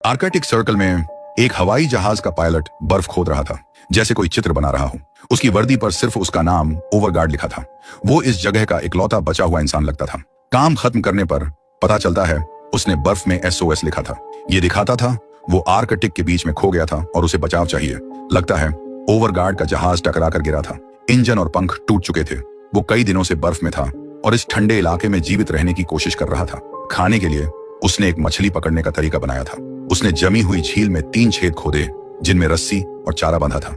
Arctic circle में एक हवाई जहाज का पायलट बर्फ खोद रहा था, जैसे कोई चित्र बना रहा हो। उसकी वर्दी पर सिर्फ उसका नाम ओवरगार्ड लिखा था। वो इस जगह का इकलौता बचा हुआ इंसान लगता था। काम खत्म करने पर पता चलता है उसने बर्फ में SOS लिखा था। ये दिखाता था वो आर्कटिक के बीच में खो गया था और उसे बचाव चाहिए। लगता है ओवरगार्ड का जहाज टकरा कर गिरा था। इंजन और पंख टूट चुके थे। वो कई दिनों से बर्फ में था और इस ठंडे इलाके में जीवित रहने की कोशिश कर रहा था। खाने के लिए उसने एक मछली पकड़ने का तरीका बनाया था। उसने जमी हुई झील में 3 छेद खोदे जिनमें रस्सी और चारा बांधा था।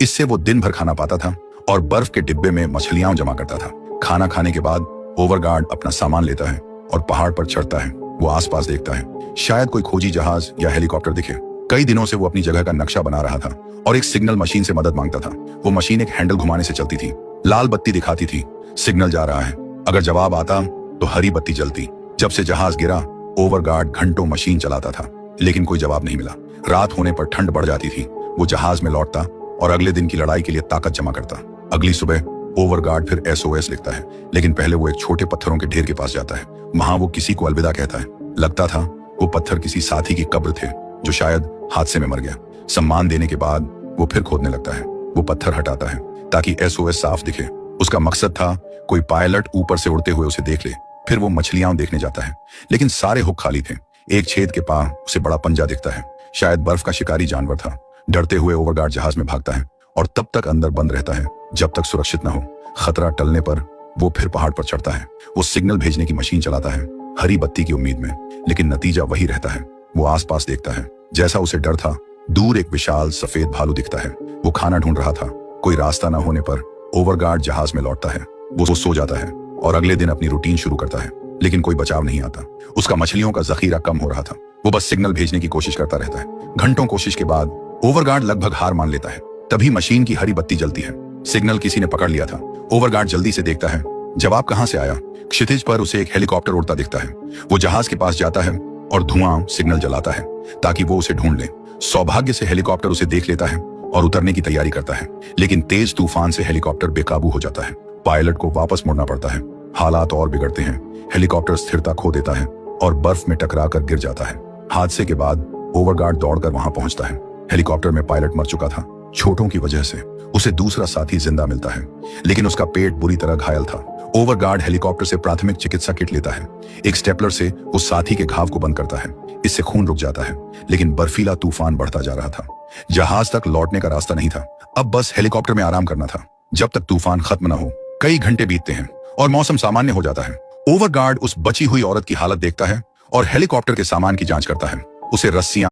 इससे वो दिन भर खाना पाता था और बर्फ के डिब्बे में मछलियां जमा करता था। खाना खाने के बाद ओवरगार्ड अपना सामान लेता है और पहाड़ पर चढ़ता है। वो आसपास देखता है, शायद कोई खोजी जहाज या हेलीकॉप्टर दिखे। कई दिनों से वो अपनी जगह का नक्शा बना रहा था और एक सिग्नल मशीन से मदद मांगता था। वो मशीन एक हैंडल घुमाने से चलती थी। लाल बत्ती दिखाती थी, सिग्नल जा रहा है। अगर जवाब आता तो हरी बत्ती जलती। जब से जहाज गिरा, ओवरगार्ड घंटों मशीन चलाता था, लेकिन कोई जवाब नहीं मिला। रात होने पर ठंड बढ़ जाती थी। वो जहाज में लौटता और अगले दिन की लड़ाई के लिए ताकत जमा करता। अगली सुबह ओवरगार्ड फिर SOS लिखता है, लेकिन पहले वो एक छोटे पत्थरों के ढेर के पास जाता है। वहां वो किसी को अलविदा कहता है। लगता था वो पत्थर किसी साथी की कब्र थे जो शायद हादसे में मर गया। सम्मान देने के बाद वो फिर खोदने लगता है। वो पत्थर हटाता है ताकि SOS साफ दिखे। उसका मकसद था कोई पायलट ऊपर से उड़ते हुए उसे देख ले। फिर वो मछलियां देखने जाता है, लेकिन सारे हुक खाली थे। एक छेद के पास उसे बड़ा पंजा दिखता है, शायद बर्फ का शिकारी जानवर था। डरते हुए ओवरगार्ड जहाज में भागता है और तब तक अंदर बंद रहता है जब तक सुरक्षित न हो। खतरा टलने पर वो फिर पहाड़ पर चढ़ता है। वो सिग्नल भेजने की मशीन चलाता है, हरी बत्ती की उम्मीद में, लेकिन नतीजा वही रहता है। वो आसपास देखता है, जैसा उसे डर था। दूर एक विशाल सफेद भालू दिखता है। वो खाना ढूंढ रहा था। कोई रास्ता न होने पर ओवरगार्ड जहाज में लौटता है। वो सो जाता है और अगले दिन अपनी रूटीन शुरू करता है, लेकिन कोई बचाव नहीं आता। उसका मछलियों का जखीरा कम हो रहा था। वो बस सिग्नल भेजने की कोशिश करता रहता है। घंटों कोशिश के बाद ओवरगार्ड लगभग हार मान लेता है। तभी मशीन की हरी बत्ती जलती है। सिग्नल किसी ने पकड़ लिया था। ओवरगार्ड जल्दी से देखता है, जवाब कहां से आया। क्षितिज पर उसे एक हेलीकॉप्टर उड़ता दिखता है। वो जहाज के पास जाता है और धुआं सिग्नल जलाता है ताकि वो उसे ढूंढ ले। सौभाग्य से हेलीकॉप्टर उसे देख लेता है और उतरने की तैयारी करता है, लेकिन तेज तूफान से हेलीकॉप्टर बेकाबू हो जाता है। पायलट को वापस मुड़ना पड़ता है। हालात और बिगड़ते हैं। हेलीकॉप्टर स्थिरता खो देता है और बर्फ में टकराकर गिर जाता है। हादसे के बाद ओवरगार्ड दौड़कर वहां पहुंचता है। हेलीकॉप्टर में पायलट मर चुका था। चोटों की वजह से उसे दूसरा साथी जिंदा मिलता है, लेकिन उसका पेट बुरी तरह घायल था। ओवरगार्ड हेलीकॉप्टर से प्राथमिक चिकित्सा किट लेता है। एक स्टेपलर से उस साथी के घाव को बंद करता है। इससे खून रुक जाता है, लेकिन बर्फीला तूफान बढ़ता जा रहा था। जहाज तक लौटने का रास्ता नहीं था। अब बस हेलीकॉप्टर में आराम करना था जब तक तूफान खत्म न हो। कई घंटे बीतते हैं और मौसम सामान्य हो जाता है। ओवरगार्ड उस बची हुई औरत की हालत देखता है और हेलीकॉप्टर के सामान की जांच करता है। उसे रस्सियां